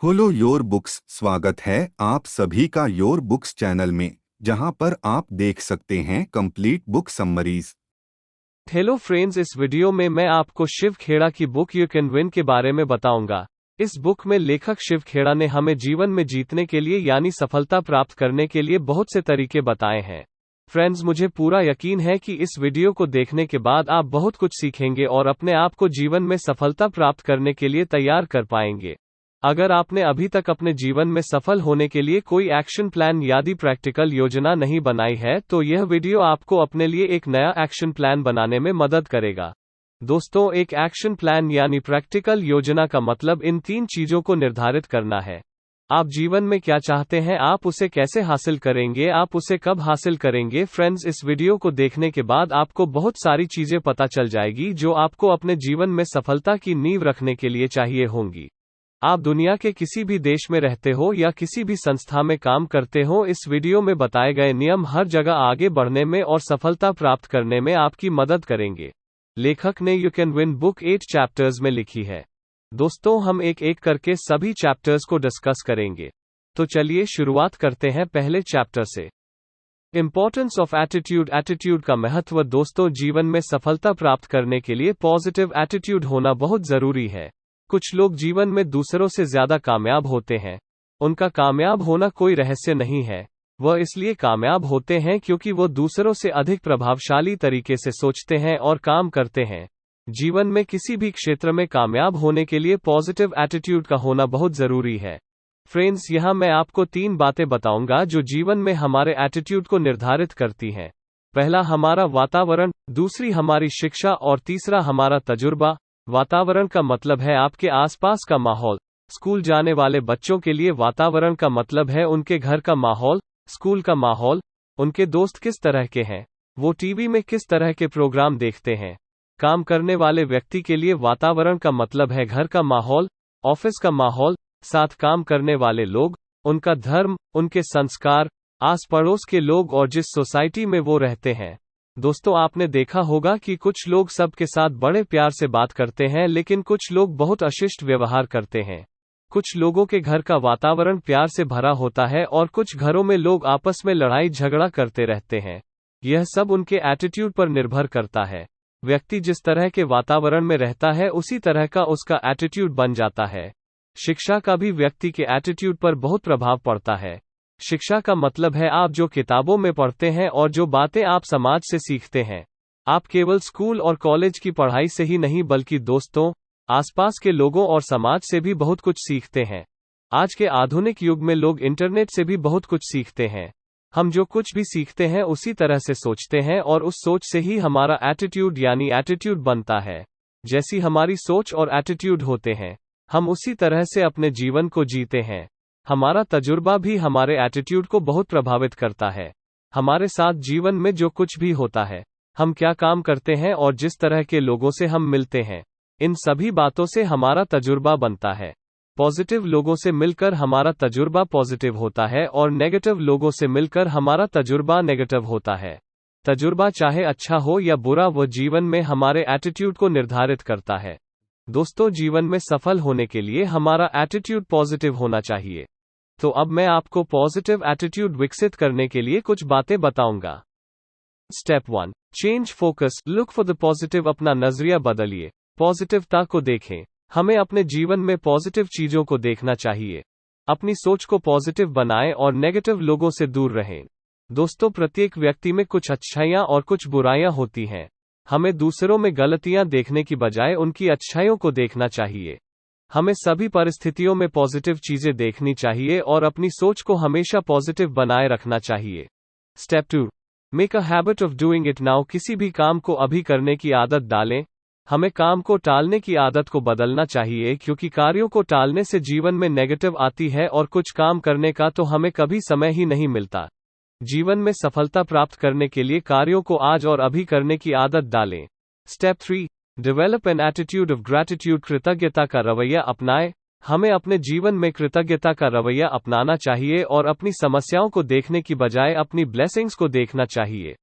Hollow your books. स्वागत है आप सभी का योर बुक्स चैनल में, जहां पर आप देख सकते हैं complete book summaries. Hello friends, इस वीडियो में मैं आपको शिव खेड़ा की बुक यू कैन विन के बारे में बताऊंगा। इस बुक में लेखक शिव खेड़ा ने हमें जीवन में जीतने के लिए यानी सफलता प्राप्त करने के लिए बहुत से तरीके बताए हैं। फ्रेंड्स, मुझे पूरा यकीन है कि इस वीडियो को देखने के बाद आप बहुत कुछ सीखेंगे और अपने आप को जीवन में सफलता प्राप्त करने के लिए तैयार कर पाएंगे। अगर आपने अभी तक अपने जीवन में सफल होने के लिए कोई एक्शन प्लान यानी प्रैक्टिकल योजना नहीं बनाई है, तो यह वीडियो आपको अपने लिए एक नया एक्शन प्लान बनाने में मदद करेगा। दोस्तों, एक एक्शन प्लान यानी प्रैक्टिकल योजना का मतलब इन 3 चीजों को निर्धारित करना है। आप जीवन में क्या चाहते हैं, आप उसे कैसे हासिल करेंगे, आप उसे कब हासिल करेंगे। फ्रेंड्स, इस वीडियो को देखने के बाद आपको बहुत सारी चीजें पता चल जाएगी जो आपको अपने जीवन में सफलता की नींव रखने के लिए चाहिए होंगी। आप दुनिया के किसी भी देश में रहते हो या किसी भी संस्था में काम करते हो, इस वीडियो में बताए गए नियम हर जगह आगे बढ़ने में और सफलता प्राप्त करने में आपकी मदद करेंगे। लेखक ने you can win book 8 chapters में लिखी है। दोस्तों, हम एक एक करके सभी चैप्टर्स को डिस्कस करेंगे। तो चलिए शुरुआत करते हैं पहले चैप्टर से। Importance of attitude. एटीट्यूड का महत्व। दोस्तों, जीवन में सफलता प्राप्त करने के लिए पॉजिटिव एटीट्यूड होना बहुत जरूरी है। कुछ लोग जीवन में दूसरों से ज्यादा कामयाब होते हैं। उनका कामयाब होना कोई रहस्य नहीं है। वह इसलिए कामयाब होते हैं क्योंकि वो दूसरों से अधिक प्रभावशाली तरीके से सोचते हैं और काम करते हैं। जीवन में किसी भी क्षेत्र में कामयाब होने के लिए पॉजिटिव एटीट्यूड का होना बहुत जरूरी है। फ्रेंड्स, यहाँ मैं आपको 3 बातें बताऊंगा जो जीवन में हमारे एटीट्यूड को निर्धारित करती हैं। पहला हमारा वातावरण, दूसरी हमारी शिक्षा और तीसरा हमारा तजुर्बा। वातावरण का मतलब है आपके आसपास का माहौल। स्कूल जाने वाले बच्चों के लिए वातावरण का मतलब है उनके घर का माहौल, स्कूल का माहौल, उनके दोस्त किस तरह के हैं, वो टीवी में किस तरह के प्रोग्राम देखते हैं। काम करने वाले व्यक्ति के लिए वातावरण का मतलब है घर का माहौल, ऑफिस का माहौल, साथ काम करने वाले लोग, उनका धर्म, उनके संस्कार, आस पड़ोस के लोग और जिस सोसाइटी में वो रहते हैं। दोस्तों, आपने देखा होगा कि कुछ लोग सबके साथ बड़े प्यार से बात करते हैं, लेकिन कुछ लोग बहुत अशिष्ट व्यवहार करते हैं। कुछ लोगों के घर का वातावरण प्यार से भरा होता है और कुछ घरों में लोग आपस में लड़ाई झगड़ा करते रहते हैं। यह सब उनके एटीट्यूड पर निर्भर करता है। व्यक्ति जिस तरह के वातावरण में रहता है उसी तरह का उसका एटीट्यूड बन जाता है। शिक्षा का भी व्यक्ति के एटीट्यूड पर बहुत प्रभाव पड़ता है। शिक्षा का मतलब है आप जो किताबों में पढ़ते हैं और जो बातें आप समाज से सीखते हैं। आप केवल स्कूल और कॉलेज की पढ़ाई से ही नहीं बल्कि दोस्तों, आसपास के लोगों और समाज से भी बहुत कुछ सीखते हैं। आज के आधुनिक युग में लोग इंटरनेट से भी बहुत कुछ सीखते हैं। हम जो कुछ भी सीखते हैं उसी तरह से सोचते हैं और उस सोच से ही हमारा एटीट्यूड यानी एटीट्यूड बनता है। जैसी हमारी सोच और एटीट्यूड होते हैं, हम उसी तरह से अपने जीवन को जीते हैं। हमारा तजुर्बा भी हमारे एटीट्यूड को बहुत प्रभावित करता है। हमारे साथ जीवन में जो कुछ भी होता है, हम क्या काम करते हैं और जिस तरह के लोगों से हम मिलते हैं, इन सभी बातों से हमारा तजुर्बा बनता है। पॉजिटिव लोगों से मिलकर हमारा तजुर्बा पॉजिटिव होता है और नेगेटिव लोगों से मिलकर हमारा तजुर्बा नेगेटिव होता है। तजुर्बा चाहे अच्छा हो या बुरा, वह जीवन में हमारे एटीट्यूड को निर्धारित करता है। दोस्तों, जीवन में सफल होने के लिए हमारा एटीट्यूड पॉजिटिव होना चाहिए। तो अब मैं आपको पॉजिटिव एटीट्यूड विकसित करने के लिए कुछ बातें बताऊंगा। Step 1, change focus. Look for the positive. अपना नजरिया बदलिए, पॉजिटिवता को देखें। हमें अपने जीवन में पॉजिटिव चीजों को देखना चाहिए। अपनी सोच को पॉजिटिव बनाएं और नेगेटिव लोगों से दूर रहें। दोस्तों, प्रत्येक व्यक्ति में कुछ अच्छाइयां और कुछ बुराइयां होती हैं। हमें दूसरों में गलतियां देखने की बजाय उनकी अच्छाइयों को देखना चाहिए। हमें सभी परिस्थितियों में पॉजिटिव चीजें देखनी चाहिए और अपनी सोच को हमेशा पॉजिटिव बनाए रखना चाहिए। Step 2, make a habit of doing it now. किसी भी काम को अभी करने की आदत डालें। हमें काम को टालने की आदत को बदलना चाहिए, क्योंकि कार्यों को टालने से जीवन में नेगेटिव आती है और कुछ काम करने का तो हमें कभी समय ही नहीं मिलता। जीवन में सफलता प्राप्त करने के लिए कार्यों को आज और अभी करने की आदत डालें। Step 3, develop an attitude of gratitude. कृतज्ञता का रवैया अपनाएं। हमें अपने जीवन में कृतज्ञता का रवैया अपनाना चाहिए और अपनी समस्याओं को देखने की बजाय अपनी ब्लेसिंग्स को देखना चाहिए।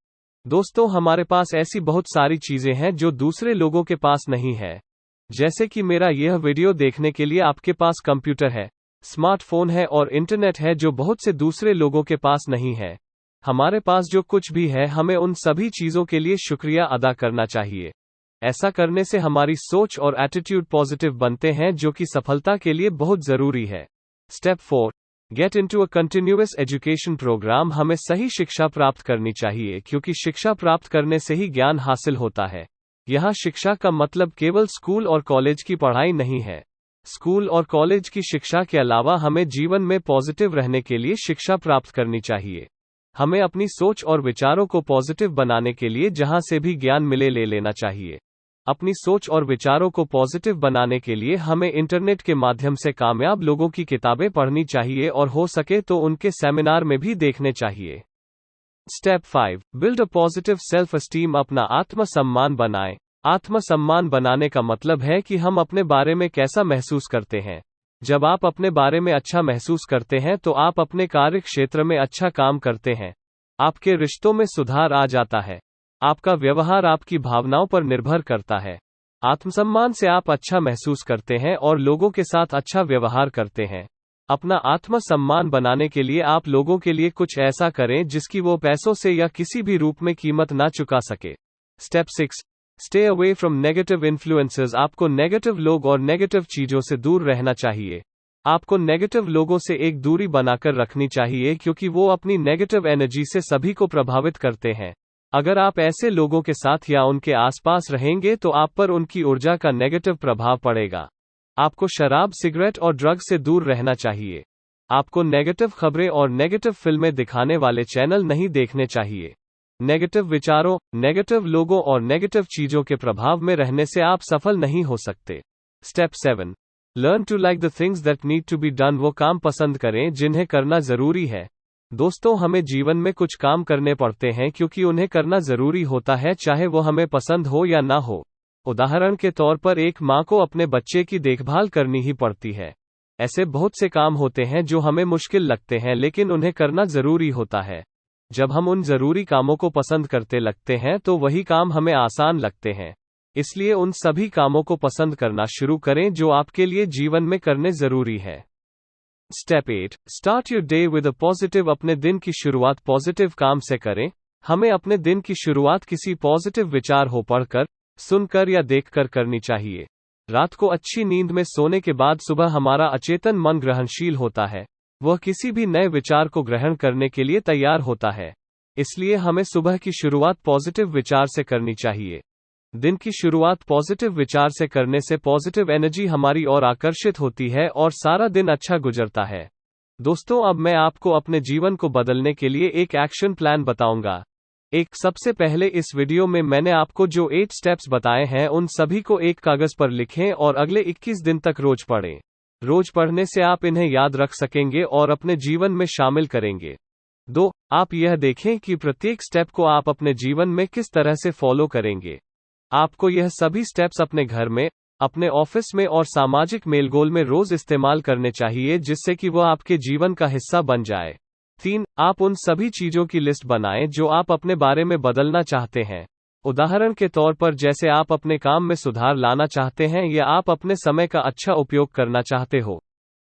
दोस्तों, हमारे पास ऐसी बहुत सारी चीजें हैं जो दूसरे लोगों के पास नहीं है। जैसे कि मेरा यह वीडियो देखने के लिए आपके पास कंप्यूटर है, स्मार्टफोन है और इंटरनेट है जो बहुत से दूसरे लोगों के पास नहीं है। हमारे पास जो कुछ भी है, हमें उन सभी चीजों के लिए शुक्रिया अदा करना चाहिए। ऐसा करने से हमारी सोच और एटीट्यूड पॉजिटिव बनते हैं, जो कि सफलता के लिए बहुत जरूरी है। Step 4, get into a continuous education programme. हमें सही शिक्षा प्राप्त करनी चाहिए, क्योंकि शिक्षा प्राप्त करने से ही ज्ञान हासिल होता है। यहाँ शिक्षा का मतलब केवल स्कूल और कॉलेज की पढ़ाई नहीं है। स्कूल और कॉलेज की शिक्षा के अलावा हमें जीवन में पॉजिटिव रहने के लिए शिक्षा प्राप्त करनी चाहिए। हमें अपनी सोच और विचारों को पॉजिटिव बनाने के लिए जहां से भी ज्ञान मिले ले लेना चाहिए। अपनी सोच और विचारों को पॉजिटिव बनाने के लिए हमें इंटरनेट के माध्यम से कामयाब लोगों की किताबें पढ़नी चाहिए और हो सके तो उनके सेमिनार में भी देखने चाहिए। Step 5, build a positive self esteem. अपना आत्मसम्मान बनाएं। आत्मसम्मान बनाने का मतलब है कि हम अपने बारे में कैसा महसूस करते हैं। जब आप अपने बारे में अच्छा महसूस करते हैं तो आप अपने कार्य क्षेत्र में अच्छा काम करते हैं। आपके रिश्तों में सुधार आ जाता है। आपका व्यवहार आपकी भावनाओं पर निर्भर करता है। आत्मसम्मान से आप अच्छा महसूस करते हैं और लोगों के साथ अच्छा व्यवहार करते हैं। अपना आत्मसम्मान बनाने के लिए आप लोगों के लिए कुछ ऐसा करें जिसकी वो पैसों से या किसी भी रूप में कीमत ना चुका सके। Step 6, stay away from negative influences. आपको नेगेटिव लोग और नेगेटिव चीजों से दूर रहना चाहिए। आपको नेगेटिव लोगों से एक दूरी बनाकर रखनी चाहिए, क्योंकि वो अपनी नेगेटिव एनर्जी से सभी को प्रभावित करते हैं। अगर आप ऐसे लोगों के साथ या उनके आसपास रहेंगे तो आप पर उनकी ऊर्जा का नेगेटिव प्रभाव पड़ेगा। आपको शराब, सिगरेट और ड्रग से दूर रहना चाहिए। आपको नेगेटिव खबरें और नेगेटिव फिल्में दिखाने वाले चैनल नहीं देखने चाहिए। नेगेटिव विचारों, नेगेटिव लोगों और नेगेटिव चीजों के प्रभाव में रहने से आप सफल नहीं हो सकते। Step 7, learn to like the things that need to be done. वो काम पसंद करें जिन्हें करना जरूरी है। दोस्तों, हमें जीवन में कुछ काम करने पड़ते हैं क्योंकि उन्हें करना जरूरी होता है, चाहे वो हमें पसंद हो या ना हो। उदाहरण के तौर पर एक माँ को अपने बच्चे की देखभाल करनी ही पड़ती है। ऐसे बहुत से काम होते हैं जो हमें मुश्किल लगते हैं, लेकिन उन्हें करना जरूरी होता है। जब हम उन जरूरी कामों को पसंद करते लगते हैं तो वही काम हमें आसान लगते हैं। इसलिए उन सभी कामों को पसंद करना शुरू करें जो आपके लिए जीवन में करने जरूरी है। Step 8, start your day with a positive. अपने दिन की शुरुआत पॉजिटिव काम से करें। हमें अपने दिन की शुरुआत किसी पॉजिटिव विचार हो पढ़कर, सुनकर या देखकर करनी चाहिए। रात को अच्छी नींद में सोने के बाद सुबह हमारा अचेतन मन ग्रहणशील होता है। वह किसी भी नए विचार को ग्रहण करने के लिए तैयार होता है। इसलिए हमें सुबह की शुरुआत पॉजिटिव विचार से करनी चाहिए। दिन की शुरुआत पॉजिटिव विचार से करने से पॉजिटिव एनर्जी हमारी ओर आकर्षित होती है और सारा दिन अच्छा गुजरता है। दोस्तों, अब मैं आपको अपने जीवन को बदलने के लिए एक एक्शन प्लान बताऊंगा। सबसे पहले इस वीडियो में मैंने आपको जो 8 स्टेप्स बताए हैं उन सभी को एक कागज पर लिखें और अगले 21 दिन तक रोज पढ़ें। रोज पढ़ने से आप इन्हें याद रख सकेंगे और अपने जीवन में शामिल करेंगे। 2, आप यह देखें कि प्रत्येक स्टेप को आप अपने जीवन में किस तरह से फॉलो करेंगे। आपको यह सभी स्टेप्स अपने घर में, अपने ऑफिस में और सामाजिक मेलगोल में रोज इस्तेमाल करने चाहिए, जिससे कि वह आपके जीवन का हिस्सा बन जाए। 3, आप उन सभी चीजों की लिस्ट बनाएं जो आप अपने बारे में बदलना चाहते हैं। उदाहरण के तौर पर, जैसे आप अपने काम में सुधार लाना चाहते हैं या आप अपने समय का अच्छा उपयोग करना चाहते हो।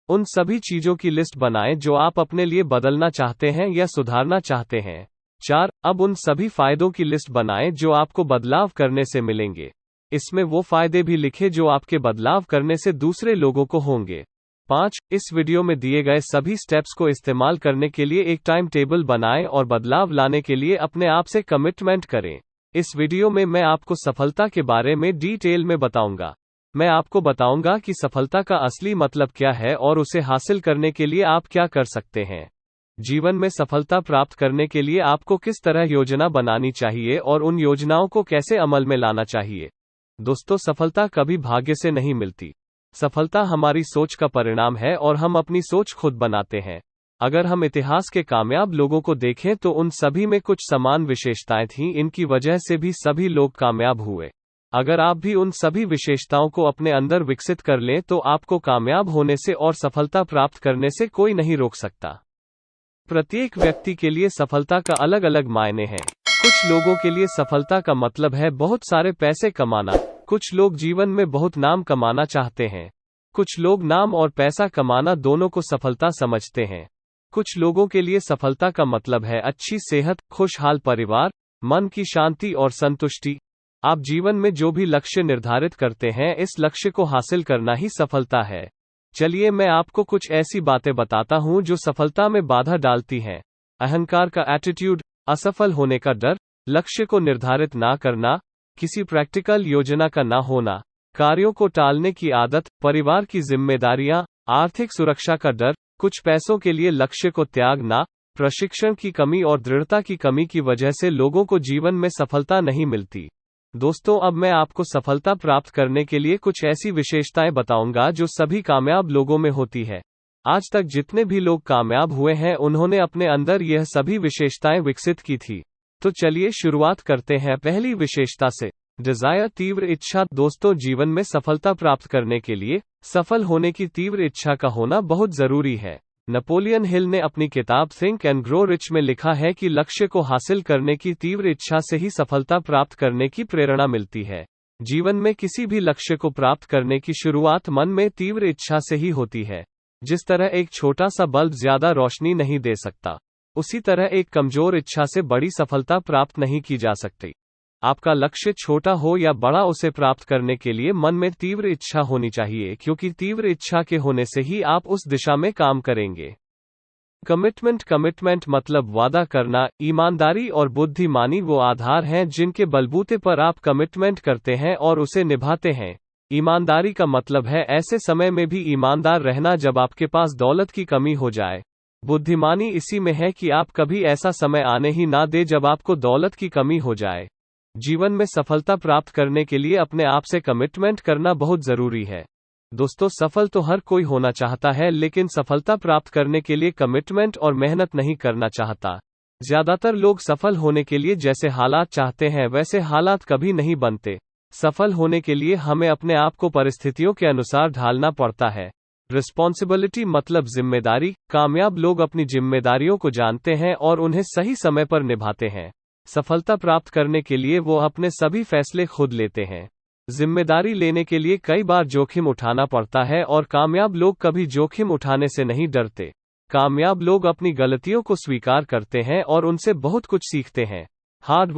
उन सभी चीजों की लिस्ट बनाएं जो आप अपने लिए बदलना चाहते हैं या सुधारना चाहते हैं। 4, अब उन सभी फायदों की लिस्ट बनाएं जो आपको बदलाव करने से मिलेंगे। इसमें वो फायदे भी लिखें जो आपके बदलाव करने से दूसरे लोगों को होंगे। 5, इस वीडियो में दिए गए सभी स्टेप्स को इस्तेमाल करने के लिए एक टाइम टेबल बनाएं और बदलाव लाने के लिए अपने आप से कमिटमेंट करें। इस वीडियो में मैं आपको सफलता के बारे में डिटेल में बताऊंगा। मैं आपको बताऊंगा कि सफलता का असली मतलब क्या है और उसे हासिल करने के लिए आप क्या कर सकते हैं। जीवन में सफलता प्राप्त करने के लिए आपको किस तरह योजना बनानी चाहिए और उन योजनाओं को कैसे अमल में लाना चाहिए। दोस्तों, सफलता कभी भाग्य से नहीं मिलती। सफलता हमारी सोच का परिणाम है और हम अपनी सोच खुद बनाते हैं। अगर हम इतिहास के कामयाब लोगों को देखें तो उन सभी में कुछ समान विशेषताएं थीं, इनकी वजह से भी सभी लोग कामयाब हुए। अगर आप भी उन सभी विशेषताओं को अपने अंदर विकसित कर लें तो आपको कामयाब होने से और सफलता प्राप्त करने से कोई नहीं रोक सकता। प्रत्येक व्यक्ति के लिए सफलता का अलग अलग मायने हैं। कुछ लोगों के लिए सफलता का मतलब है बहुत सारे पैसे कमाना। कुछ लोग जीवन में बहुत नाम कमाना चाहते हैं। कुछ लोग नाम और पैसा कमाना दोनों को सफलता समझते हैं। कुछ लोगों के लिए सफलता का मतलब है अच्छी सेहत, खुशहाल परिवार, मन की शांति और संतुष्टि। आप जीवन में जो भी लक्ष्य निर्धारित करते हैं, इस लक्ष्य को हासिल करना ही सफलता है। चलिए मैं आपको कुछ ऐसी बातें बताता हूं जो सफलता में बाधा डालती हैं। अहंकार का एटीट्यूड, असफल होने का डर, लक्ष्य को निर्धारित ना करना, किसी प्रैक्टिकल योजना का ना होना, कार्यों को टालने की आदत, परिवार की जिम्मेदारियां, आर्थिक सुरक्षा का डर, कुछ पैसों के लिए लक्ष्य को त्यागना, प्रशिक्षण की कमी और दृढ़ता की कमी की वजह से लोगों को जीवन में सफलता नहीं मिलती। दोस्तों, अब मैं आपको सफलता प्राप्त करने के लिए कुछ ऐसी विशेषताएं बताऊंगा जो सभी कामयाब लोगों में होती है। आज तक जितने भी लोग कामयाब हुए हैं, उन्होंने अपने अंदर यह सभी विशेषताएं विकसित की थी। तो चलिए शुरुआत करते हैं पहली विशेषता से। डिजायर, तीव्र इच्छा। दोस्तों, जीवन में सफलता प्राप्त करने के लिए सफल होने की तीव्र इच्छा का होना बहुत जरूरी है। नेपोलियन हिल ने अपनी किताब थिंक एंड ग्रो रिच में लिखा है कि लक्ष्य को हासिल करने की तीव्र इच्छा से ही सफलता प्राप्त करने की प्रेरणा मिलती है। जीवन में किसी भी लक्ष्य को प्राप्त करने की शुरुआत मन में तीव्र इच्छा से ही होती है। जिस तरह एक छोटा सा बल्ब ज्यादा रोशनी नहीं दे सकता, उसी तरह एक कमजोर इच्छा से बड़ी सफलता प्राप्त नहीं की जा सकती। आपका लक्ष्य छोटा हो या बड़ा, उसे प्राप्त करने के लिए मन में तीव्र इच्छा होनी चाहिए, क्योंकि तीव्र इच्छा के होने से ही आप उस दिशा में काम करेंगे। कमिटमेंट मतलब वादा करना। ईमानदारी और बुद्धिमानी वो आधार हैं जिनके बलबूते पर आप कमिटमेंट करते हैं और उसे निभाते हैं। ईमानदारी का मतलब है ऐसे समय में भी ईमानदार रहना जब आपके पास दौलत की कमी हो जाए। बुद्धिमानी इसी में है कि आप कभी ऐसा समय आने ही ना दे जब आपको दौलत की कमी हो जाए। जीवन में सफलता प्राप्त करने के लिए अपने आप से कमिटमेंट करना बहुत जरूरी है। दोस्तों, सफल तो हर कोई होना चाहता है, लेकिन सफलता प्राप्त करने के लिए कमिटमेंट और मेहनत नहीं करना चाहता। ज्यादातर लोग सफल होने के लिए जैसे हालात चाहते हैं वैसे हालात कभी नहीं बनते। सफल होने के लिए हमें अपने आप को परिस्थितियों के अनुसार ढालना पड़ता है। रिस्पॉन्सिबिलिटी मतलब जिम्मेदारी। कामयाब लोग अपनी जिम्मेदारियों को जानते हैं और उन्हें सही समय पर निभाते हैं। सफलता प्राप्त करने के लिए वो अपने सभी फैसले खुद लेते हैं। जिम्मेदारी लेने के लिए कई बार जोखिम उठाना पड़ता है और कामयाब लोग कभी जोखिम उठाने से नहीं डरते। कामयाब लोग अपनी गलतियों को स्वीकार करते हैं और उनसे बहुत कुछ सीखते हैं। हार्ड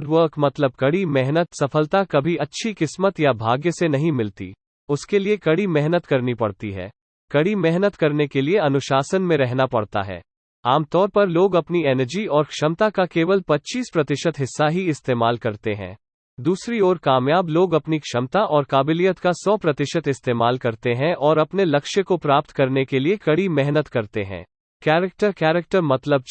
वर्क मतलब कड़ी मेहनत। सफलता कभी अच्छी किस्मत या भाग्य से नहीं मिलती, उसके लिए कड़ी मेहनत करनी पड़ती है। कड़ी मेहनत करने के लिए अनुशासन में रहना पड़ता है। आमतौर पर लोग अपनी एनर्जी और क्षमता का केवल 25% हिस्सा ही इस्तेमाल करते हैं। दूसरी ओर कामयाब लोग अपनी क्षमता और काबिलियत का 100% इस्तेमाल करते हैं और अपने लक्ष्य को प्राप्त करने के लिए कड़ी मेहनत करते हैं। कैरेक्टर मतलब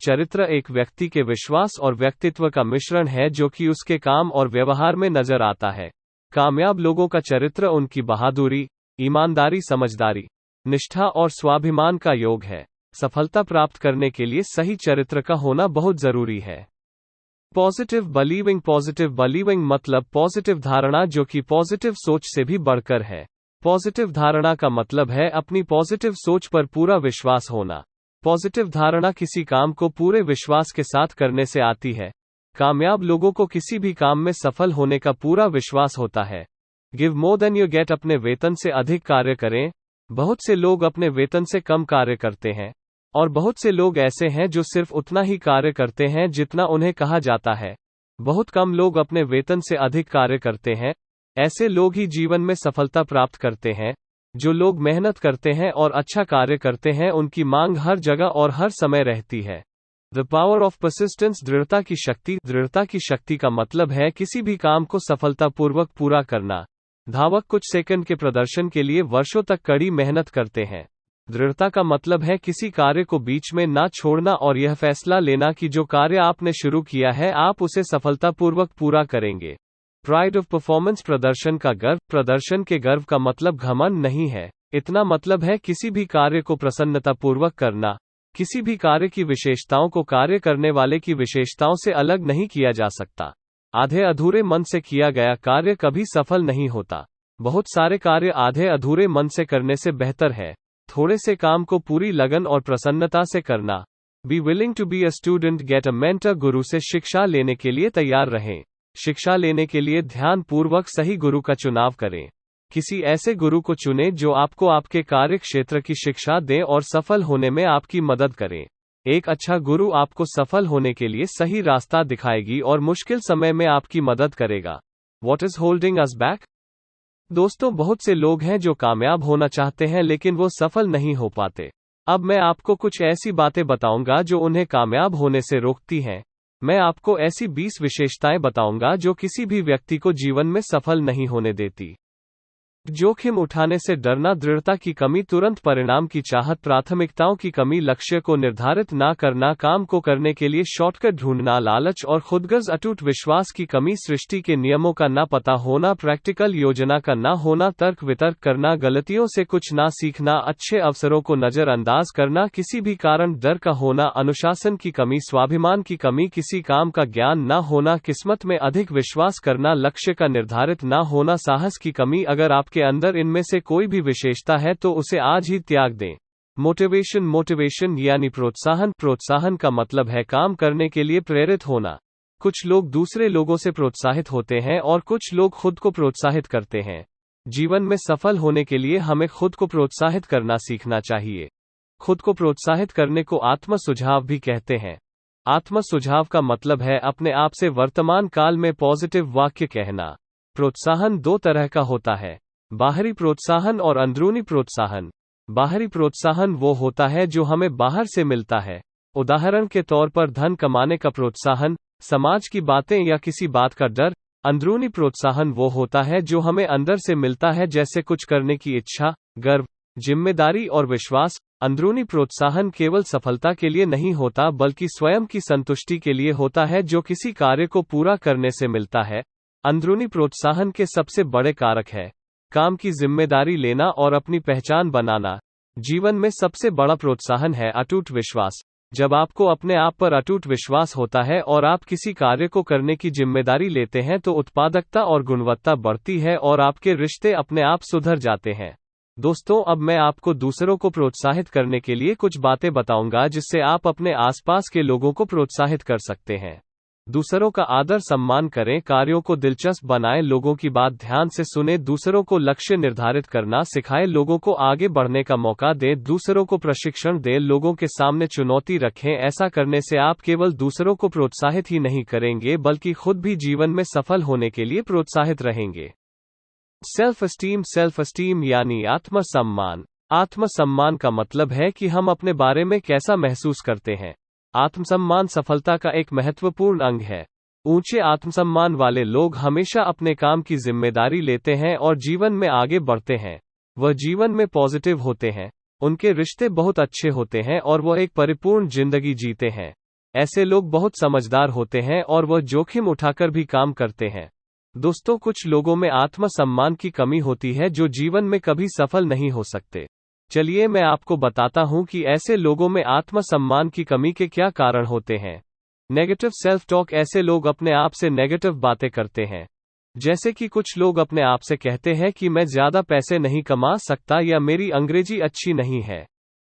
चरित्र एक व्यक्ति के विश्वास और व्यक्तित्व का मिश्रण है जो कि उसके काम और व्यवहार में नजर आता है। कामयाब लोगों का चरित्र उनकी बहादुरी, ईमानदारी, समझदारी, निष्ठा और स्वाभिमान का योग है। सफलता प्राप्त करने के लिए सही चरित्र का होना बहुत जरूरी है। पॉजिटिव बलीविंग मतलब पॉजिटिव धारणा जो कि पॉजिटिव सोच से भी बढ़कर है। पॉजिटिव धारणा का मतलब है अपनी पॉजिटिव सोच पर पूरा विश्वास होना। पॉजिटिव धारणा किसी काम को पूरे विश्वास के साथ करने से आती है। कामयाब लोगों को किसी भी काम में सफल होने का पूरा विश्वास होता है। Give more than you get. अपने वेतन से अधिक कार्य करें। बहुत से लोग अपने वेतन से कम कार्य करते हैं और बहुत से लोग ऐसे हैं जो सिर्फ उतना ही कार्य करते हैं जितना उन्हें कहा जाता है। बहुत कम लोग अपने वेतन से अधिक कार्य करते हैं। ऐसे लोग ही जीवन में सफलता प्राप्त करते हैं। जो लोग मेहनत करते हैं और अच्छा कार्य करते हैं, उनकी मांग हर जगह और हर समय रहती है। The power of persistence. दृढ़ता की शक्ति का मतलब है किसी भी काम को सफलतापूर्वक पूरा करना। धावक कुछ सेकंड के प्रदर्शन के लिए वर्षों तक कड़ी मेहनत करते हैं। दृढ़ता का मतलब है किसी कार्य को बीच में ना छोड़ना और यह फैसला लेना कि जो कार्य आपने शुरू किया है आप उसे सफलतापूर्वक पूरा करेंगे। Pride of performance. प्रदर्शन के गर्व का मतलब घमंड नहीं है। इतना मतलब है किसी भी कार्य को प्रसन्नतापूर्वक करना। किसी भी कार्य की विशेषताओं को कार्य करने वाले की विशेषताओं से अलग नहीं किया जा सकता। आधे अधूरे मन से किया गया कार्य कभी सफल नहीं होता। बहुत सारे कार्य आधे अधूरे मन से करने से बेहतर है थोड़े से काम को पूरी लगन और प्रसन्नता से करना। Be willing to be a student, get a mentor. गुरु से शिक्षा लेने के लिए तैयार रहें। शिक्षा लेने के लिए ध्यान पूर्वक सही गुरु का चुनाव करें। किसी ऐसे गुरु को चुनें जो आपको आपके कार्य क्षेत्र की शिक्षा दें और सफल होने में आपकी मदद करें। एक अच्छा गुरु आपको सफल होने के लिए सही रास्ता दिखाएगी और मुश्किल समय में आपकी मदद करेगा। What is holding us back? दोस्तों, बहुत से लोग हैं जो कामयाब होना चाहते हैं लेकिन वो सफल नहीं हो पाते। अब मैं आपको कुछ ऐसी बातें बताऊंगा जो उन्हें कामयाब होने से रोकती हैं। मैं आपको ऐसी 20 विशेषताएं बताऊंगा जो किसी भी व्यक्ति को जीवन में सफल नहीं होने देती। जोखिम उठाने से डरना, दृढ़ता की कमी, तुरंत परिणाम की चाहत, प्राथमिकताओं की कमी, लक्ष्य को निर्धारित ना करना, काम को करने के लिए शॉर्टकट ढूंढना, लालच और खुदगर्ज, अटूट विश्वास की कमी, सृष्टि के नियमों का ना पता होना, प्रैक्टिकल योजना का ना होना, तर्क वितर्क करना, गलतियों से कुछ ना सीखना, अच्छे अवसरों को नजरअंदाज करना, किसी भी कारण डर का होना, अनुशासन की कमी, स्वाभिमान की कमी, किसी काम का ज्ञान ना होना, किस्मत में अधिक विश्वास करना, लक्ष्य का निर्धारित ना होना, साहस की कमी। अगर आपके अंदर इनमें से कोई भी विशेषता है तो उसे आज ही त्याग दें। मोटिवेशन यानी प्रोत्साहन। प्रोत्साहन का मतलब है काम करने के लिए प्रेरित होना। कुछ लोग दूसरे लोगों से प्रोत्साहित होते हैं और कुछ लोग खुद को प्रोत्साहित करते हैं। जीवन में सफल होने के लिए हमें खुद को प्रोत्साहित करना सीखना चाहिए। खुद को प्रोत्साहित करने को आत्म सुझाव भी कहते हैं। आत्म सुझाव का मतलब है अपने आप से वर्तमान काल में पॉजिटिव वाक्य कहना। प्रोत्साहन दो तरह का होता है, बाहरी प्रोत्साहन और अंदरूनी प्रोत्साहन। बाहरी प्रोत्साहन वो होता है जो हमें बाहर से मिलता है। उदाहरण के तौर पर धन कमाने का प्रोत्साहन, समाज की बातें या किसी बात का डर। अंदरूनी प्रोत्साहन वो होता है जो हमें अंदर से मिलता है, जैसे कुछ करने की इच्छा, गर्व, जिम्मेदारी और विश्वास। अंदरूनी प्रोत्साहन केवल सफलता के लिए नहीं होता बल्कि स्वयं की संतुष्टि के लिए होता है जो किसी कार्य को पूरा करने से मिलता है। अंदरूनी प्रोत्साहन के सबसे बड़े कारक है काम की जिम्मेदारी लेना और अपनी पहचान बनाना। जीवन में सबसे बड़ा प्रोत्साहन है अटूट विश्वास। जब आपको अपने आप पर अटूट विश्वास होता है और आप किसी कार्य को करने की जिम्मेदारी लेते हैं तो उत्पादकता और गुणवत्ता बढ़ती है और आपके रिश्ते अपने आप सुधर जाते हैं। दोस्तों, अब मैं आपको दूसरों को प्रोत्साहित करने के लिए कुछ बातें बताऊंगा जिससे आप अपने आसपास के लोगों को प्रोत्साहित कर सकते हैं। दूसरों का आदर सम्मान करें, कार्यों को दिलचस्प बनाएं, लोगों की बात ध्यान से सुने, दूसरों को लक्ष्य निर्धारित करना सिखाएं, लोगों को आगे बढ़ने का मौका दें, दूसरों को प्रशिक्षण दें, लोगों के सामने चुनौती रखें। ऐसा करने से आप केवल दूसरों को प्रोत्साहित ही नहीं करेंगे बल्कि खुद भी जीवन में सफल होने के लिए प्रोत्साहित रहेंगे। सेल्फ एस्टीम यानी आत्मसम्मान। आत्मसम्मान का मतलब है कि हम अपने बारे में कैसा महसूस करते हैं। आत्मसम्मान सफलता का एक महत्वपूर्ण अंग है। ऊंचे आत्मसम्मान वाले लोग हमेशा अपने काम की जिम्मेदारी लेते हैं और जीवन में आगे बढ़ते हैं। वह जीवन में पॉजिटिव होते हैं, उनके रिश्ते बहुत अच्छे होते हैं और वह एक परिपूर्ण जिंदगी जीते हैं। ऐसे लोग बहुत समझदार होते हैं और वह जोखिम उठाकर भी काम करते हैं। दोस्तों, कुछ लोगों में आत्मसम्मान की कमी होती है जो जीवन में कभी सफल नहीं हो सकते। चलिए मैं आपको बताता हूं कि ऐसे लोगों में आत्मसम्मान की कमी के क्या कारण होते हैं। Negative self talk. ऐसे लोग अपने आप से नेगेटिव बातें करते हैं। जैसे कि कुछ लोग अपने आप से कहते हैं कि मैं ज्यादा पैसे नहीं कमा सकता या मेरी अंग्रेजी अच्छी नहीं है।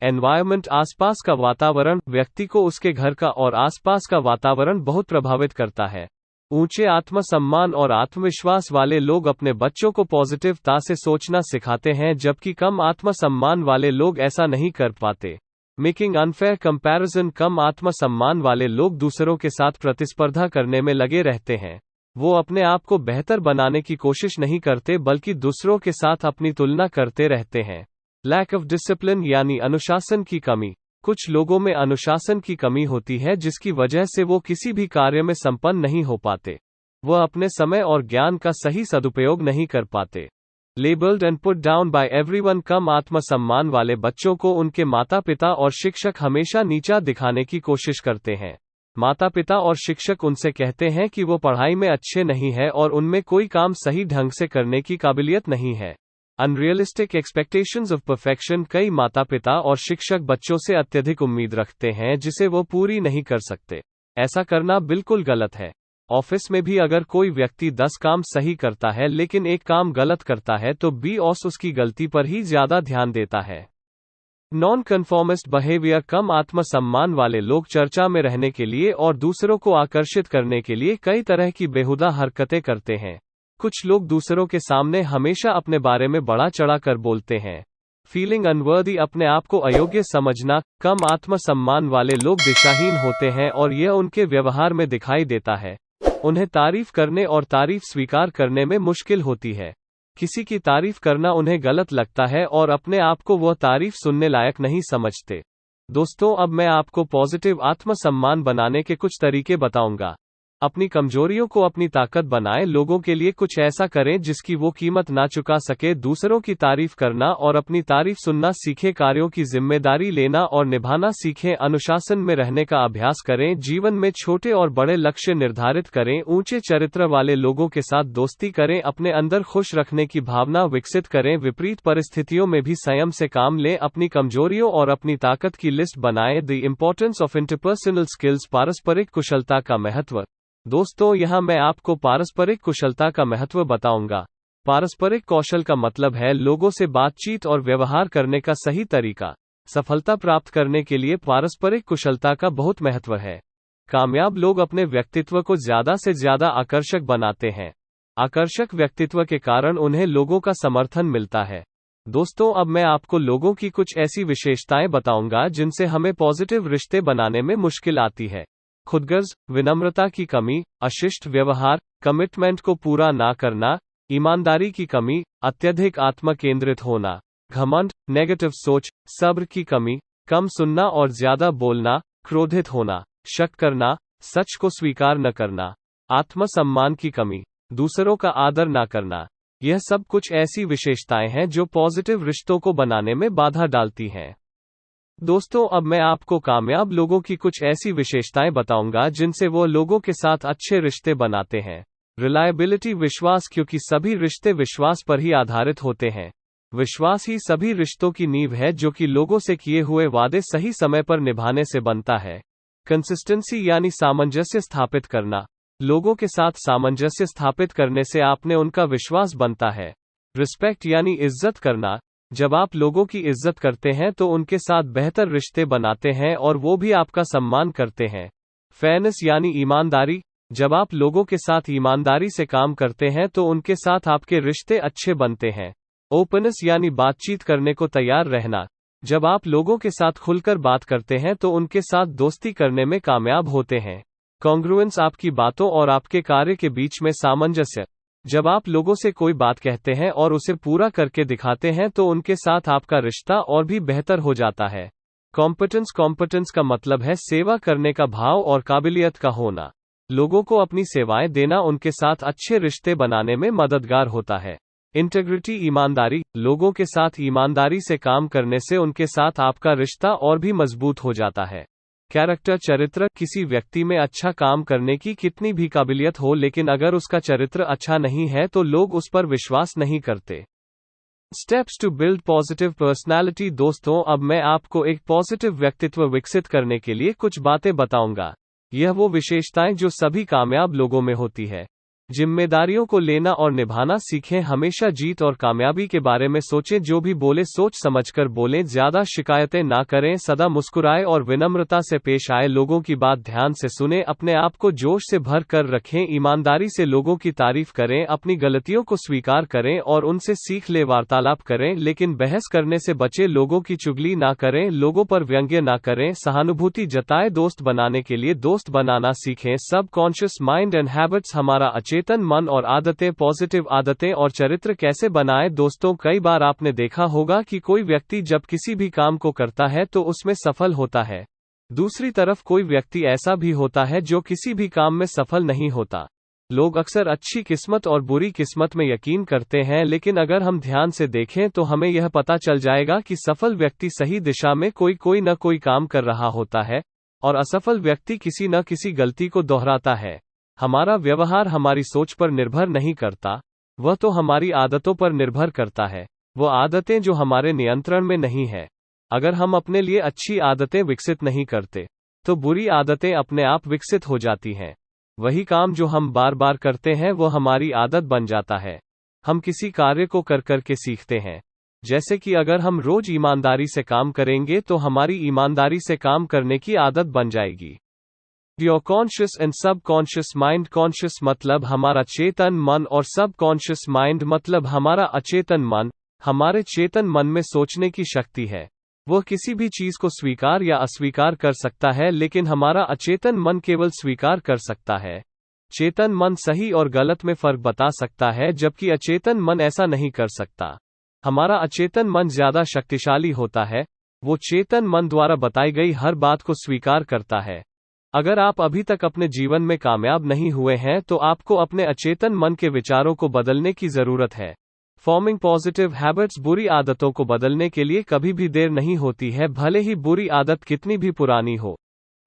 एनवायरनमेंट। आसपास का वातावरण व्यक्ति को उसके घर का और आसपास का वातावरण बहुत प्रभावित करता है। ऊंचे आत्मसम्मान और आत्मविश्वास वाले लोग अपने बच्चों को पॉजिटिवता से सोचना सिखाते हैं, जबकि कम आत्मसम्मान वाले लोग ऐसा नहीं कर पाते। Making unfair comparison. कम आत्मसम्मान वाले लोग दूसरों के साथ प्रतिस्पर्धा करने में लगे रहते हैं। वो अपने आप को बेहतर बनाने की कोशिश नहीं करते बल्कि दूसरों के साथ अपनी तुलना करते रहते हैं। लैक ऑफ डिसिप्लिन यानी अनुशासन की कमी। कुछ लोगों में अनुशासन की कमी होती है जिसकी वजह से वो किसी भी कार्य में संपन्न नहीं हो पाते। वह अपने समय और ज्ञान का सही सदुपयोग नहीं कर पाते। Labelled and put down by everyone. कम आत्मसम्मान वाले बच्चों को उनके माता पिता और शिक्षक हमेशा नीचा दिखाने की कोशिश करते हैं। माता पिता और शिक्षक उनसे कहते हैं कि वो पढ़ाई में अच्छे नहीं है और उनमें कोई काम सही ढंग से करने की काबिलियत नहीं है। Unrealistic expectations of perfection. कई माता पिता और शिक्षक बच्चों से अत्यधिक उम्मीद रखते हैं जिसे वो पूरी नहीं कर सकते। ऐसा करना बिल्कुल गलत है। ऑफिस में भी अगर कोई व्यक्ति 10 काम सही करता है लेकिन एक काम गलत करता है तो बॉस उसकी गलती पर ही ज्यादा ध्यान देता है। Non conformist behaviour. कम आत्मसम्मान वाले लोग चर्चा में रहने के लिए और दूसरों को आकर्षित करने के लिए कई तरह की बेहुदा हरकतें करते हैं। कुछ लोग दूसरों के सामने हमेशा अपने बारे में बढ़ा चढ़ा कर बोलते हैं। फीलिंग अनवर्दी, अपने आप को अयोग्य समझना। कम आत्मसम्मान वाले लोग दिशाहीन होते हैं और यह उनके व्यवहार में दिखाई देता है। उन्हें तारीफ करने और तारीफ स्वीकार करने में मुश्किल होती है। किसी की तारीफ करना उन्हें गलत लगता है और अपने आप को वह तारीफ सुनने लायक नहीं समझते। दोस्तों, अब मैं आपको पॉजिटिव आत्मसम्मान बनाने के कुछ तरीके बताऊंगा। अपनी कमजोरियों को अपनी ताकत बनाएं। लोगों के लिए कुछ ऐसा करें जिसकी वो कीमत ना चुका सके। दूसरों की तारीफ करना और अपनी तारीफ सुनना सीखें। कार्यों की जिम्मेदारी लेना और निभाना सीखें। अनुशासन में रहने का अभ्यास करें। जीवन में छोटे और बड़े लक्ष्य निर्धारित करें। ऊंचे चरित्र वाले लोगों के साथ दोस्ती करें। अपने अंदर खुश रखने की भावना विकसित करें। विपरीत परिस्थितियों में भी संयम से काम लें। अपनी कमजोरियों और अपनी ताकत की लिस्ट बनाएं। The importance of interpersonal skills, पारस्परिक कुशलता का महत्व। दोस्तों, यहाँ मैं आपको पारस्परिक कुशलता का महत्व बताऊंगा। पारस्परिक कौशल का मतलब है लोगों से बातचीत और व्यवहार करने का सही तरीका। सफलता प्राप्त करने के लिए पारस्परिक कुशलता का बहुत महत्व है। कामयाब लोग अपने व्यक्तित्व को ज्यादा से ज्यादा आकर्षक बनाते हैं। आकर्षक व्यक्तित्व के कारण उन्हें लोगों का समर्थन मिलता है। दोस्तों, अब मैं आपको लोगों की कुछ ऐसी विशेषताएं बताऊंगा जिनसे हमें पॉजिटिव रिश्ते बनाने में मुश्किल आती है। खुदगर्ज, विनम्रता की कमी, अशिष्ट व्यवहार, कमिटमेंट को पूरा ना करना, ईमानदारी की कमी, अत्यधिक आत्म केंद्रित होना, घमंड, नेगेटिव सोच, सब्र की कमी, कम सुनना और ज्यादा बोलना, क्रोधित होना, शक करना, सच को स्वीकार न करना, आत्मसम्मान की कमी, दूसरों का आदर ना करना। यह सब कुछ ऐसी विशेषताएं हैं जो पॉजिटिव रिश्तों को बनाने में बाधा डालती हैं। दोस्तों, अब मैं आपको कामयाब लोगों की कुछ ऐसी विशेषताएं बताऊंगा जिनसे वो लोगों के साथ अच्छे रिश्ते बनाते हैं। रिलायबिलिटी, विश्वास, क्योंकि सभी रिश्ते विश्वास पर ही आधारित होते हैं। विश्वास ही सभी रिश्तों की नींव है, जो कि लोगों से किए हुए वादे सही समय पर निभाने से बनता है। कंसिस्टेंसी यानी सामंजस्य स्थापित करना। लोगों के साथ सामंजस्य स्थापित करने से आपने उनका विश्वास बनता है। रिस्पेक्ट यानी इज्जत करना। जब आप लोगों की इज्जत करते हैं तो उनके साथ बेहतर रिश्ते बनाते हैं और वो भी आपका सम्मान करते हैं। फेयरनेस यानी ईमानदारी। जब आप लोगों के साथ ईमानदारी से काम करते हैं तो उनके साथ आपके रिश्ते अच्छे बनते हैं। ओपननेस यानी बातचीत करने को तैयार रहना। जब आप लोगों के साथ खुलकर बात करते हैं तो उनके साथ दोस्ती करने में कामयाब होते हैं। कॉन्ग्रुएंस, आपकी बातों और आपके कार्य के बीच में सामंजस्य। जब आप लोगों से कोई बात कहते हैं और उसे पूरा करके दिखाते हैं तो उनके साथ आपका रिश्ता और भी बेहतर हो जाता है। कॉम्पिटेंस का मतलब है सेवा करने का भाव और काबिलियत का होना। लोगों को अपनी सेवाएं देना उनके साथ अच्छे रिश्ते बनाने में मददगार होता है। इंटेग्रिटी, ईमानदारी। लोगों के साथ ईमानदारी से काम करने से उनके साथ आपका रिश्ता और भी मजबूत हो जाता है। कैरेक्टर, चरित्र। किसी व्यक्ति में अच्छा काम करने की कितनी भी काबिलियत हो, लेकिन अगर उसका चरित्र अच्छा नहीं है तो लोग उस पर विश्वास नहीं करते। Steps to build positive personality. दोस्तों, अब मैं आपको एक पॉजिटिव व्यक्तित्व विकसित करने के लिए कुछ बातें बताऊंगा। यह वो विशेषताएं जो सभी कामयाब लोगों में होती है। जिम्मेदारियों को लेना और निभाना सीखें। हमेशा जीत और कामयाबी के बारे में सोचें। जो भी बोले सोच समझकर बोलें। ज्यादा शिकायतें ना करें। सदा मुस्कुराएं और विनम्रता से पेश आए। लोगों की बात ध्यान से सुनें। अपने आप को जोश से भर कर रखें। ईमानदारी से लोगों की तारीफ करें। अपनी गलतियों को स्वीकार करें और उनसे सीख ले। वार्तालाप करें लेकिन बहस करने से बचें। लोगों की चुगली ना करें। लोगों पर व्यंग्य ना करें। सहानुभूति जताएं। दोस्त बनाने के लिए दोस्त बनाना सीखें। सब कॉन्शियस माइंड एंड हैबिट्स। हमारा चेतन मन और आदतें। पॉजिटिव आदतें और चरित्र कैसे बनाएं। दोस्तों, कई बार आपने देखा होगा कि कोई व्यक्ति जब किसी भी काम को करता है तो उसमें सफल होता है। दूसरी तरफ कोई व्यक्ति ऐसा भी होता है जो किसी भी काम में सफल नहीं होता। लोग अक्सर अच्छी किस्मत और बुरी किस्मत में यकीन करते हैं, लेकिन अगर हम ध्यान से देखें तो हमें यह पता चल जाएगा कि सफल व्यक्ति सही दिशा में कोई न कोई काम कर रहा होता है और असफल व्यक्ति किसी न किसी गलती को दोहराता है। हमारा व्यवहार हमारी सोच पर निर्भर नहीं करता, वह तो हमारी आदतों पर निर्भर करता है। वो आदतें जो हमारे नियंत्रण में नहीं है। अगर हम अपने लिए अच्छी आदतें विकसित नहीं करते तो बुरी आदतें अपने आप विकसित हो जाती हैं। वही काम जो हम बार बार करते हैं वो हमारी आदत बन जाता है। हम किसी कार्य को कर करके सीखते हैं। जैसे कि अगर हम रोज ईमानदारी से काम करेंगे तो हमारी ईमानदारी से काम करने की आदत बन जाएगी। Your conscious and subconscious mind. Conscious मतलब हमारा चेतन मन और सबकॉन्शियस माइंड मतलब हमारा अचेतन मन। हमारे चेतन मन में सोचने की शक्ति है। वह किसी भी चीज को स्वीकार या अस्वीकार कर सकता है, लेकिन हमारा अचेतन मन केवल स्वीकार कर सकता है। चेतन मन सही और गलत में फर्क बता सकता है, जबकि अचेतन मन ऐसा नहीं कर सकता। हमारा अचेतन मन ज्यादा शक्तिशाली होता है। वो चेतन मन द्वारा बताई गई हर बात को स्वीकार करता है। अगर आप अभी तक अपने जीवन में कामयाब नहीं हुए हैं, तो आपको अपने अचेतन मन के विचारों को बदलने की जरूरत है। Forming positive habits. बुरी आदतों को बदलने के लिए कभी भी देर नहीं होती है, भले ही बुरी आदत कितनी भी पुरानी हो।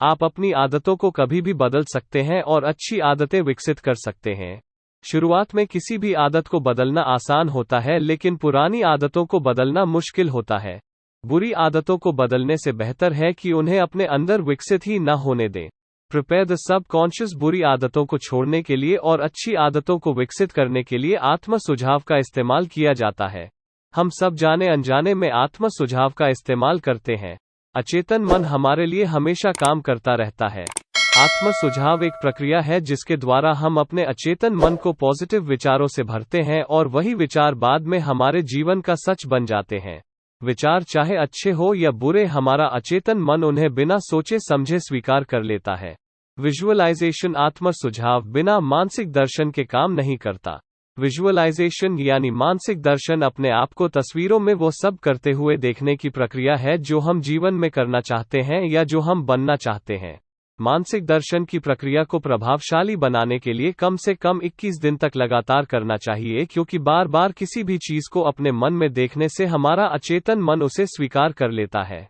आप अपनी आदतों को कभी भी बदल सकते हैं और अच्छी आदतें विकसित कर सकते हैं। शुरुआत में किसी भी आदत को बदलना आसान होता है, लेकिन पुरानी आदतों को बदलना मुश्किल होता है। बुरी आदतों को बदलने से बेहतर है कि उन्हें अपने अंदर विकसित ही न होने दें। Prepare the subconscious. बुरी आदतों को छोड़ने के लिए और अच्छी आदतों को विकसित करने के लिए आत्म सुझाव का इस्तेमाल किया जाता है। हम सब जाने अनजाने में आत्म सुझाव का इस्तेमाल करते हैं। अचेतन मन हमारे लिए हमेशा काम करता रहता है। आत्म सुझाव एक प्रक्रिया है जिसके द्वारा हम अपने अचेतन मन को पॉजिटिव विचारों से भरते हैं और वही विचार बाद में हमारे जीवन का सच बन जाते हैं। विचार चाहे अच्छे हो या बुरे, हमारा अचेतन मन उन्हें बिना सोचे समझे स्वीकार कर लेता है। विजुअलाइजेशन। आत्म सुझाव बिना मानसिक दर्शन के काम नहीं करता। विजुअलाइजेशन यानी मानसिक दर्शन अपने आप को तस्वीरों में वो सब करते हुए देखने की प्रक्रिया है जो हम जीवन में करना चाहते हैं या जो हम बनना चाहते हैं। मानसिक दर्शन की प्रक्रिया को प्रभावशाली बनाने के लिए कम से कम 21 दिन तक लगातार करना चाहिए, क्योंकि बार बार किसी भी चीज को अपने मन में देखने से हमारा अचेतन मन उसे स्वीकार कर लेता है।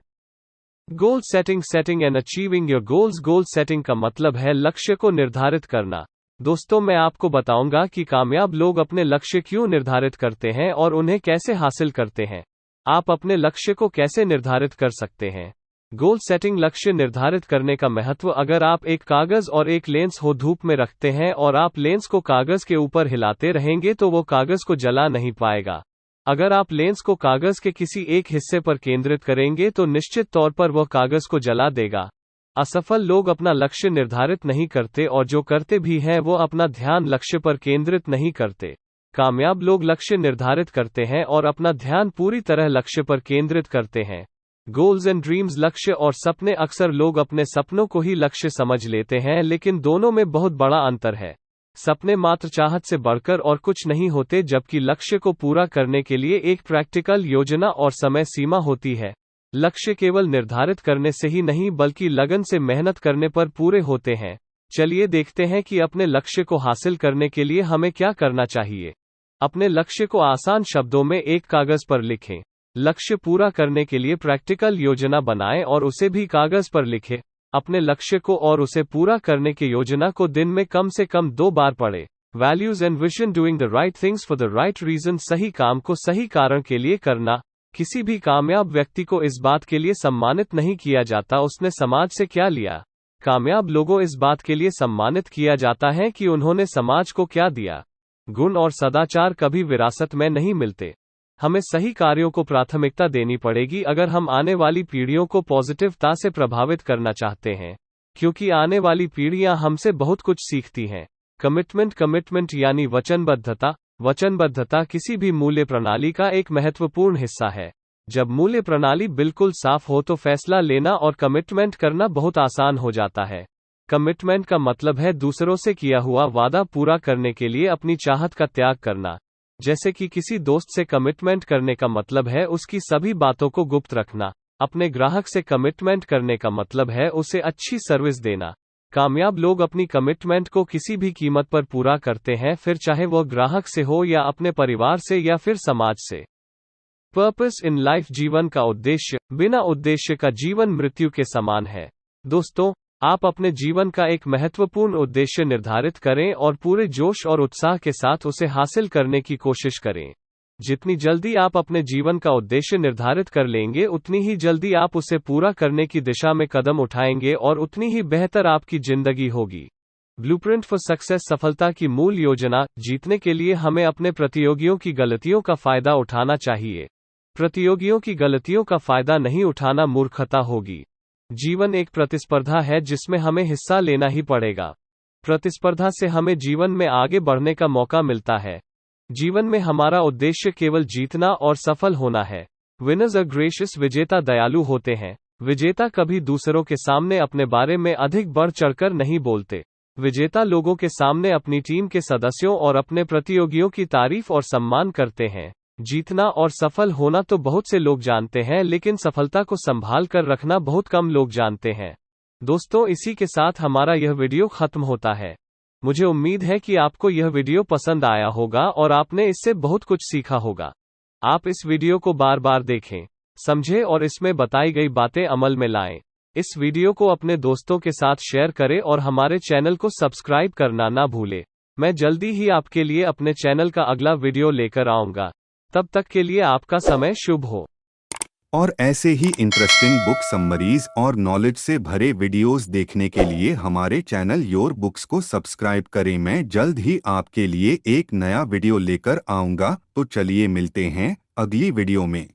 Goal setting. Setting and achieving your goals. Goal setting का मतलब है लक्ष्य को निर्धारित करना। दोस्तों, मैं आपको बताऊंगा कि कामयाब लोग अपने लक्ष्य क्यों निर्धारित करते हैं और उन्हें कैसे हासिल करते हैं। आप अपने लक्ष्य को कैसे निर्धारित कर सकते हैं। Goal setting. लक्ष्य निर्धारित करने का महत्व। अगर आप एक कागज और एक लेंस हो धूप में रखते हैं और आप लेंस को कागज के ऊपर हिलाते रहेंगे तो वो कागज को जला नहीं पाएगा। अगर आप लेंस को कागज के किसी एक हिस्से पर केंद्रित करेंगे तो निश्चित तौर पर वह कागज को जला देगा। असफल लोग अपना लक्ष्य निर्धारित नहीं करते और जो करते भी हैं वो अपना ध्यान लक्ष्य पर केंद्रित नहीं करते। कामयाब लोग लक्ष्य निर्धारित करते हैं और अपना ध्यान पूरी तरह लक्ष्य पर केंद्रित करते हैं। Goals and dreams. लक्ष्य और सपने। अक्सर लोग अपने सपनों को ही लक्ष्य समझ लेते हैं, लेकिन दोनों में बहुत बड़ा अंतर है। सपने मात्र चाहत से बढ़कर और कुछ नहीं होते, जबकि लक्ष्य को पूरा करने के लिए एक प्रैक्टिकल योजना और समय सीमा होती है। लक्ष्य केवल निर्धारित करने से ही नहीं बल्कि लगन से मेहनत करने पर पूरे होते हैं। चलिए देखते हैं कि अपने लक्ष्य को हासिल करने के लिए हमें क्या करना चाहिए। अपने लक्ष्य को आसान शब्दों में एक कागज पर लिखें। लक्ष्य पूरा करने के लिए प्रैक्टिकल योजना बनाएं और उसे भी कागज पर लिखें। अपने लक्ष्य को और उसे पूरा करने की योजना को दिन में कम से कम 2 बार पढ़ें। Values and vision. Doing the right things for the right reason. सही काम को सही कारण के लिए करना। किसी भी कामयाब व्यक्ति को इस बात के लिए सम्मानित नहीं किया जाता उसने समाज से क्या लिया। कामयाब लोगों इस बात के लिए सम्मानित किया जाता है कि उन्होंने समाज को क्या दिया। गुण और सदाचार कभी विरासत में नहीं मिलते। हमें सही कार्यों को प्राथमिकता देनी पड़ेगी अगर हम आने वाली पीढ़ियों को पॉजिटिवता से प्रभावित करना चाहते हैं, क्योंकि आने वाली पीढ़ियां हमसे बहुत कुछ सीखती हैं। कमिटमेंट। कमिटमेंट यानी वचनबद्धता। वचनबद्धता किसी भी मूल्य प्रणाली का एक महत्वपूर्ण हिस्सा है। जब मूल्य प्रणाली बिल्कुल साफ हो तो फैसला लेना और कमिटमेंट करना बहुत आसान हो जाता है। कमिटमेंट का मतलब है दूसरों से किया हुआ वादा पूरा करने के लिए अपनी चाहत का त्याग करना। जैसे कि किसी दोस्त से कमिटमेंट करने का मतलब है उसकी सभी बातों को गुप्त रखना। अपने ग्राहक से कमिटमेंट करने का मतलब है उसे अच्छी सर्विस देना। कामयाब लोग अपनी कमिटमेंट को किसी भी कीमत पर पूरा करते हैं, फिर चाहे वह ग्राहक से हो या अपने परिवार से या फिर समाज से। Purpose in life. जीवन का उद्देश्य। बिना उद्देश्य का जीवन मृत्यु के समान है। दोस्तों, आप अपने जीवन का एक महत्वपूर्ण उद्देश्य निर्धारित करें और पूरे जोश और उत्साह के साथ उसे हासिल करने की कोशिश करें। जितनी जल्दी आप अपने जीवन का उद्देश्य निर्धारित कर लेंगे, उतनी ही जल्दी आप उसे पूरा करने की दिशा में कदम उठाएंगे और उतनी ही बेहतर आपकी जिंदगी होगी। Blueprint for success. सफलता की मूल योजना। जीतने के लिए हमें अपने प्रतियोगियों की गलतियों का फायदा उठाना चाहिए। प्रतियोगियों की गलतियों का फायदा नहीं उठाना मूर्खता होगी। जीवन एक प्रतिस्पर्धा है जिसमें हमें हिस्सा लेना ही पड़ेगा। प्रतिस्पर्धा से हमें जीवन में आगे बढ़ने का मौका मिलता है। जीवन में हमारा उद्देश्य केवल जीतना और सफल होना है। विनर्स आर ग्रेशियस, विजेता दयालु होते हैं। विजेता कभी दूसरों के सामने अपने बारे में अधिक बढ़ चढ़कर नहीं बोलते। विजेता लोगों के सामने अपनी टीम के सदस्यों और अपने प्रतियोगियों की तारीफ और सम्मान करते हैं। जीतना और सफल होना तो बहुत से लोग जानते हैं, लेकिन सफलता को संभाल कर रखना बहुत कम लोग जानते हैं। दोस्तों, इसी के साथ हमारा यह वीडियो खत्म होता है। मुझे उम्मीद है कि आपको यह वीडियो पसंद आया होगा और आपने इससे बहुत कुछ सीखा होगा। आप इस वीडियो को बार बार देखें, समझें और इसमें बताई गई बातें अमल में लाएं। इस वीडियो को अपने दोस्तों के साथ शेयर करें और हमारे चैनल को सब्सक्राइब करना ना भूलें। मैं जल्दी ही आपके लिए अपने चैनल का अगला वीडियो लेकर आऊंगा। तब तक के लिए आपका समय शुभ हो। और ऐसे ही इंटरेस्टिंग बुक समरीज और नॉलेज से भरे वीडियोस देखने के लिए हमारे चैनल योर बुक्स को सब्सक्राइब करें। मैं जल्द ही आपके लिए एक नया वीडियो लेकर आऊंगा। तो चलिए मिलते हैं अगली वीडियो में।